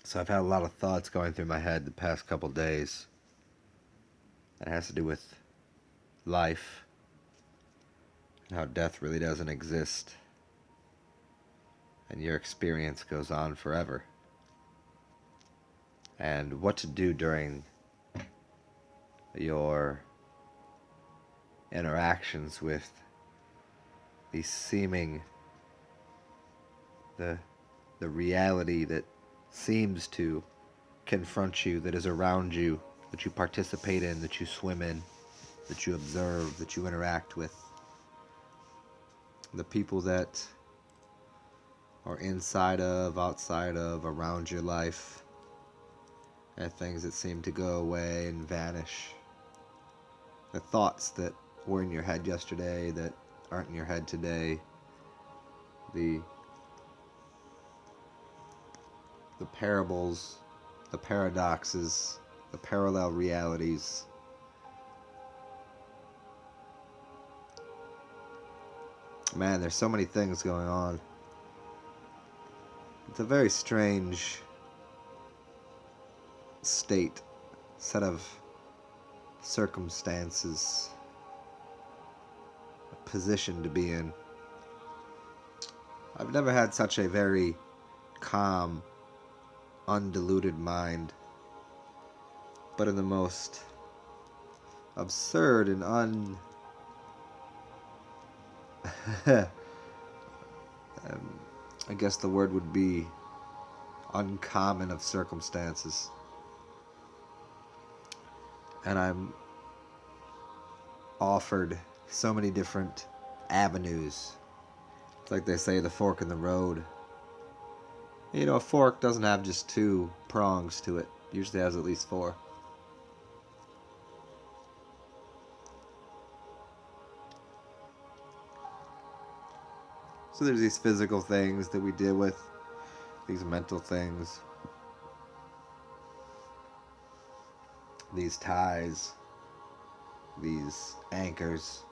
So I've had a lot of thoughts going through my head the past couple days. It has to do with life and how death really doesn't exist and your experience goes on forever. And what to do during your interactions with the seeming the the reality that seems to confront you, that is around you, that you participate in, that you swim in, that you observe, that you interact with. The people that are inside of, outside of, around your life, and things that seem to go away and vanish. The thoughts that were in your head yesterday that aren't in your head today. The the parables, the paradoxes, the parallel realities. Man, there's so many things going on. It's a very strange state, set of circumstances, a position to be in. I've never had such a very calm, undiluted mind, but in the most absurd and I guess the word would be uncommon of circumstances. And I'm offered so many different avenues. It's like they say, the fork in the road. You know, a fork doesn't have just two prongs to it. It usually has at least four. So there's these physical things that we deal with, these mental things, these ties, these anchors,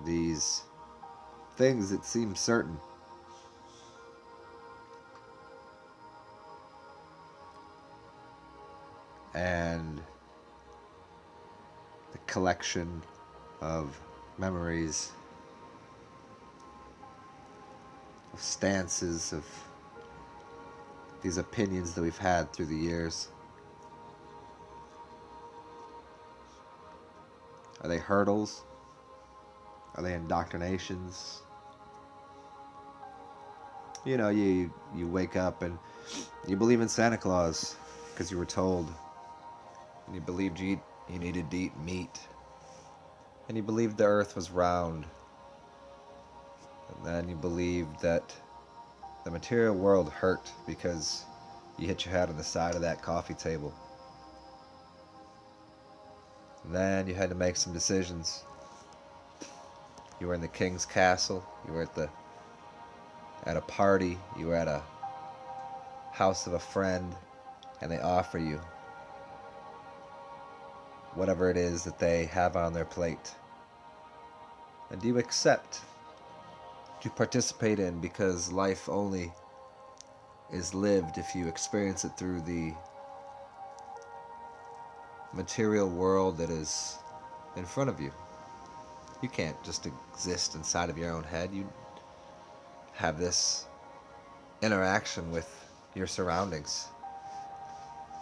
these things that seem certain. And the collection of memories, of stances, of these opinions that we've had through the years. Are they hurdles? Are they indoctrinations? You know, you wake up and you believe in Santa Claus because you were told. And you believed you needed to eat meat. And you believed the earth was round. And then you believed that the material world hurt because you hit your head on the side of that coffee table. And then you had to make some decisions. You were in the king's castle. You were at a party. You were at a house of a friend, and they offer you whatever it is that they have on their plate. And do you accept? Do you participate in? Because life only is lived if you experience it through the material world that is in front of you. You can't just exist inside of your own head. You have this interaction with your surroundings.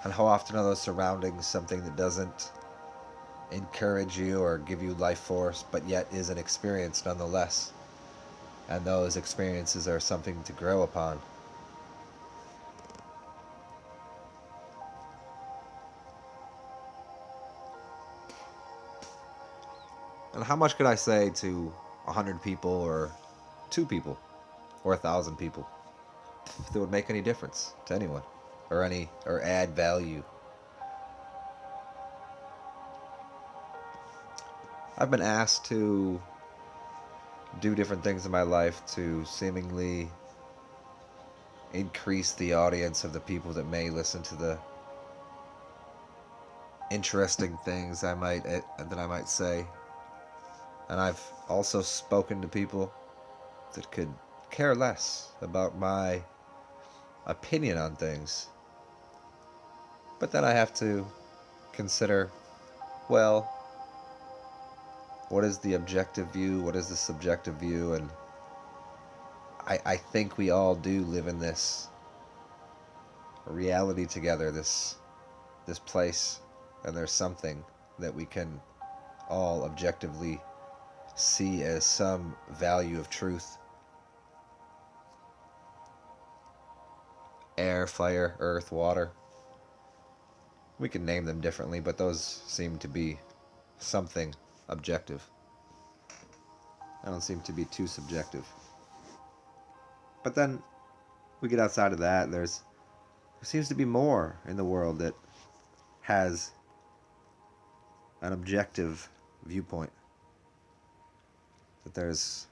And how often are those surroundings something that doesn't encourage you or give you life force, but yet is an experience nonetheless? And those experiences are something to grow upon. And how much could I say to 100 people or 2 people or 1,000 people if it would make any difference to anyone or add value? I've been asked to do different things in my life to seemingly increase the audience of the people that may listen to the interesting things that I might say. And I've also spoken to people that could care less about my opinion on things. But then I have to consider, well, what is the objective view? What is the subjective view? And I think we all do live in this reality together, this place, and there's something that we can all objectively see as some value of truth. Air, fire, earth, water. We can name them differently, but those seem to be something objective. I don't seem to be too subjective. But then we get outside of that, there seems to be more in the world that has an objective viewpoint. That there's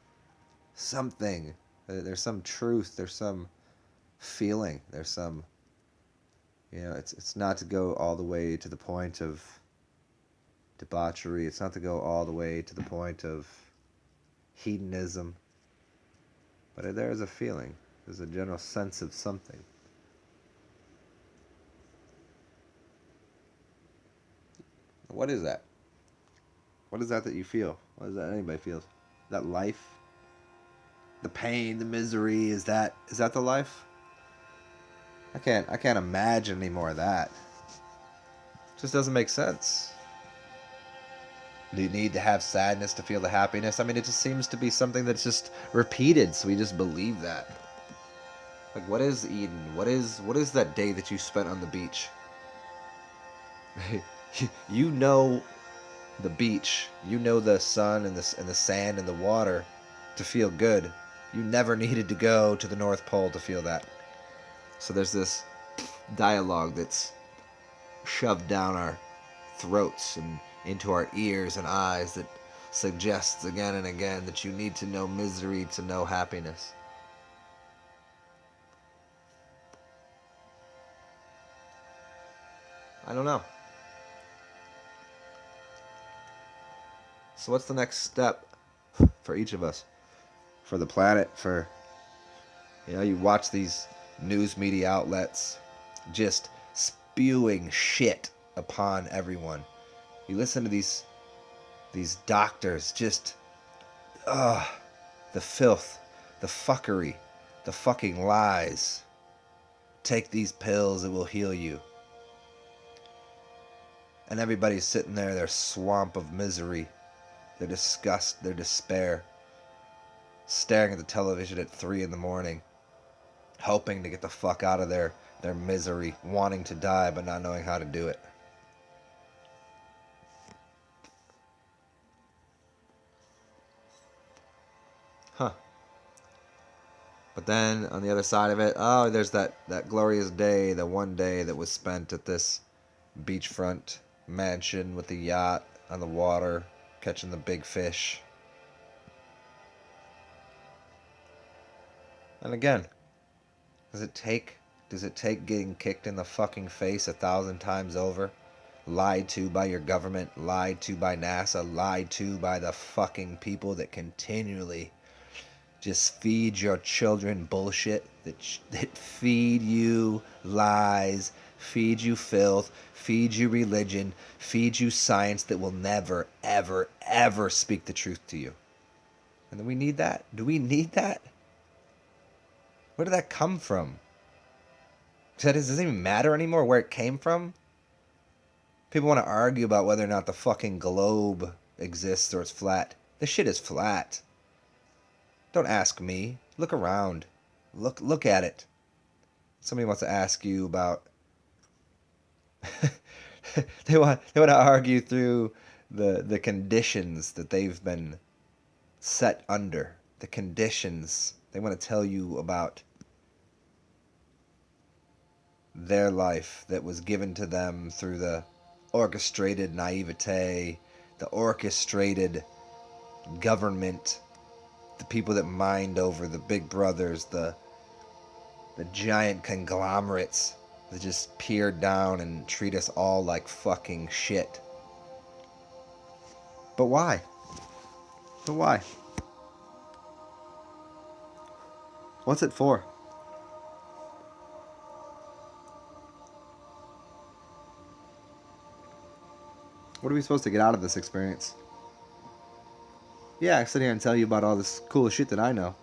something, there's some truth, there's some feeling, there's some, it's not to go all the way to the point of debauchery, it's not to go all the way to the point of hedonism, but there is a feeling, there's a general sense of something. What is that? What is that you feel? What is that anybody feels? That life? The pain, the misery, is that the life? I can't imagine any more of that. It just doesn't make sense. Do you need to have sadness to feel the happiness? I mean, it just seems to be something that's just repeated, so we just believe that. Like, what is Eden? What is that day that you spent on the beach? You know the beach, you know the sun and the sand and the water to feel good. You never needed to go to the North Pole to feel that. So there's this dialogue that's shoved down our throats and into our ears and eyes that suggests again and again that you need to know misery to know happiness. I don't know. So what's the next step for each of us? For the planet, for, you watch these news media outlets just spewing shit upon everyone. You listen to these doctors just, the filth, the fuckery, the fucking lies. Take these pills, it will heal you. And everybody's sitting there, their swamp of misery, their disgust, their despair, staring at the television at 3 a.m, hoping to get the fuck out of their misery, wanting to die but not knowing how to do it. Huh. But then, on the other side of it, there's that glorious day, the one day that was spent at this beachfront mansion with the yacht on the water, catching the big fish. And again, does it take getting kicked in the fucking face 1,000 times over? Lied to by your government, lied to by NASA, lied to by the fucking people that continually just feed your children bullshit, that feed you lies, feed you filth, feed you religion, feed you science that will never, ever, ever speak the truth to you. And then we need that? Do we need that? Where did that come from? Does it even matter anymore where it came from? People want to argue about whether or not the fucking globe exists or it's flat. This shit is flat. Don't ask me. Look around. Look at it. Somebody wants to ask you about... they want to argue through the conditions that they've been set under. The conditions. They want to tell you about their life that was given to them through the orchestrated naivete, the orchestrated government, the people that mind over the big brothers, the giant conglomerates that just peer down and treat us all like fucking shit. But why? But why? What's it for? What are we supposed to get out of this experience? Yeah, I sit here and tell you about all this cool shit that I know.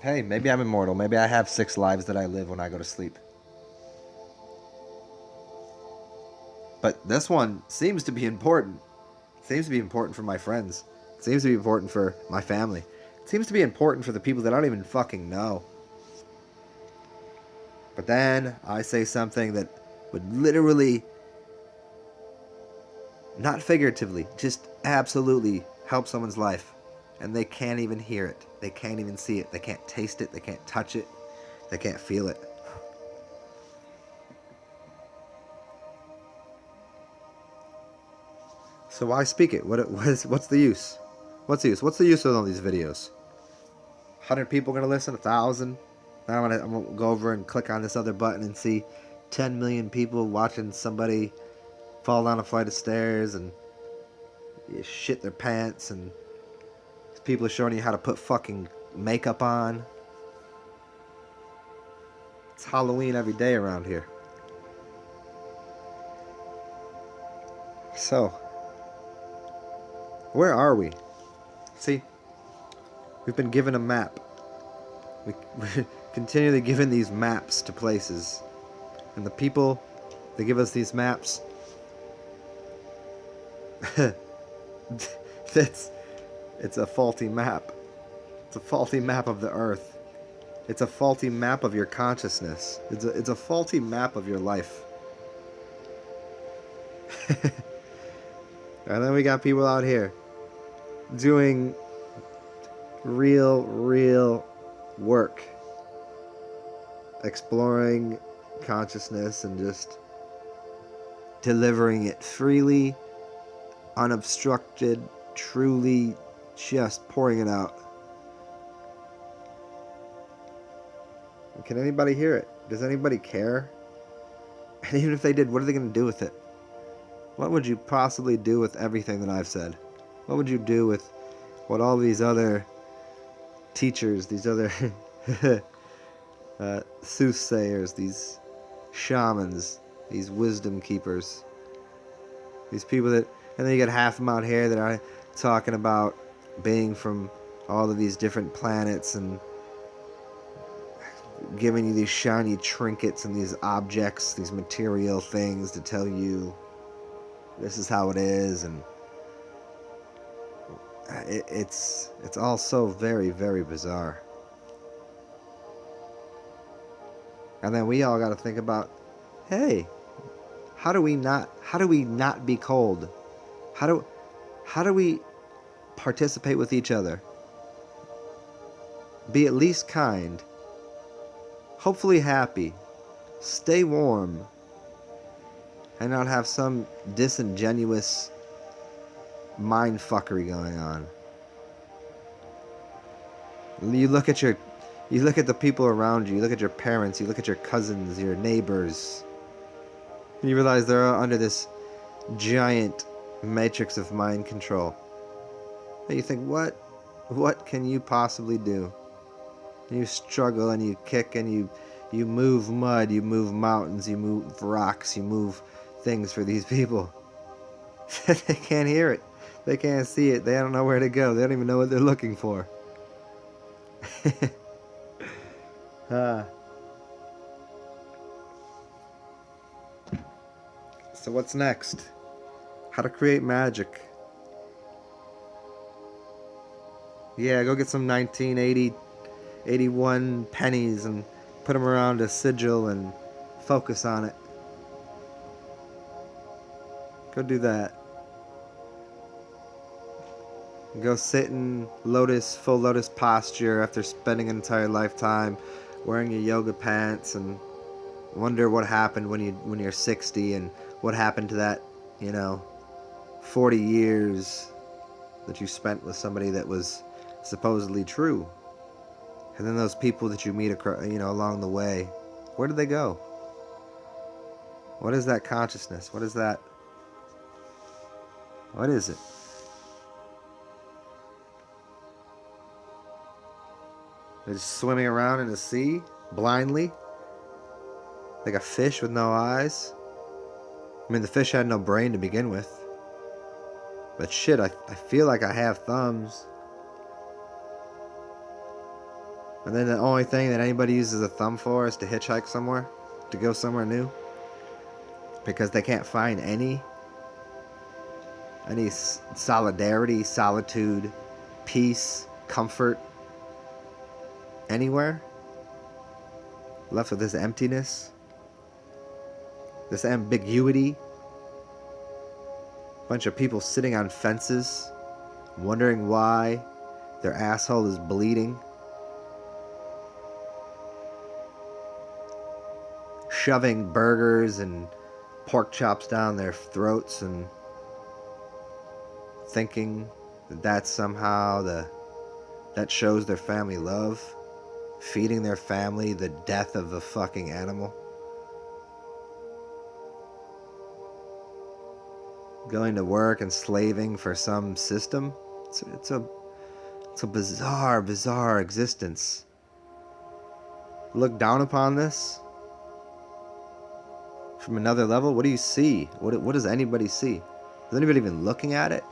Hey, maybe I'm immortal. Maybe I have 6 lives that I live when I go to sleep. But this one seems to be important. It seems to be important for my friends. It seems to be important for my family. It seems to be important for the people that I don't even fucking know. But then I say something that would literally, not figuratively, just absolutely help someone's life. And they can't even hear it. They can't even see it. They can't taste it. They can't touch it. They can't feel it. So why speak it? What's the use? What's the use? What's the use of all these videos? 100 people gonna listen? 1,000? Now I'm gonna go over and click on this other button and see 10 million people watching somebody fall down a flight of stairs and shit their pants, and people are showing you how to put fucking makeup on. It's Halloween every day around here. So, where are we? See, we've been given a map. We're continually given these maps to places. And the people that give us these maps, it's a faulty map. It's a faulty map of the earth. It's a faulty map of your consciousness. It's a faulty map of your life. And then we got people out here doing real work, exploring consciousness and just delivering it freely, unobstructed, truly just pouring it out. Can anybody hear it? Does anybody care? And even if they did, what are they going to do with it? What would you possibly do with everything that I've said? What would you do with what all these other teachers, these other soothsayers, these shamans, these wisdom keepers, these people that, and then you got half of them out here that are talking about being from all of these different planets and giving you these shiny trinkets and these objects, these material things to tell you this is how it is, and it's all so very bizarre. And then we all got to think about, hey, how do we not be cold? How do we participate with each other? Be at least kind. Hopefully happy. Stay warm. And not have some disingenuous mind fuckery going on. You look at the people around you, you look at your parents, you look at your cousins, your neighbors, and you realize they're under this giant matrix of mind control. And you think, what can you possibly do? And you struggle and you kick and you move mud, you move mountains, you move rocks, you move things for these people. They can't hear it. They can't see it. They don't know where to go. They don't even know what they're looking for. So what's next? How to create magic. Yeah, go get some 81 pennies and put them around a sigil and focus on it. Go do that. Go sit in full lotus posture after spending an entire lifetime wearing your yoga pants and wonder what happened when you're 60 and what happened to that, 40 years that you spent with somebody that was supposedly true. And then those people that you meet along the way, where did they go? What is that consciousness? What is that? What is it? They're just swimming around in the sea, blindly, like a fish with no eyes. I mean, the fish had no brain to begin with. But shit, I feel like I have thumbs. And then the only thing that anybody uses a thumb for is to hitchhike somewhere, to go somewhere new. Because they can't find any solidarity, solitude, peace, comfort anywhere. Left with this emptiness, this ambiguity. Bunch of people sitting on fences, wondering why their asshole is bleeding. Shoving burgers and pork chops down their throats and thinking that somehow that shows their family love. Feeding their family the death of a fucking animal. Going to work and slaving for some system. It's a bizarre existence. Look down upon this from another level. What do you see? What does anybody see? Is anybody even looking at it?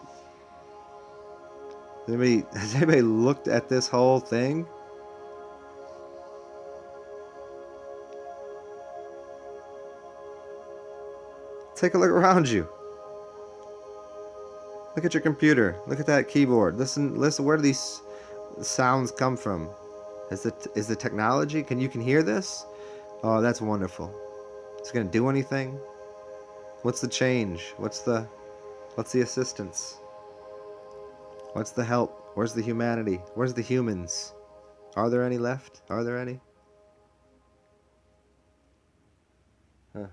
Has anybody looked at this whole thing? Take a look around you. Look at your computer. Look at that keyboard. Listen. Where do these sounds come from? Is the technology? You can hear this? Oh, that's wonderful. Is it gonna do anything? What's the change? What's the assistance? What's the help? Where's the humanity? Where's the humans? Are there any left? Are there any? Huh.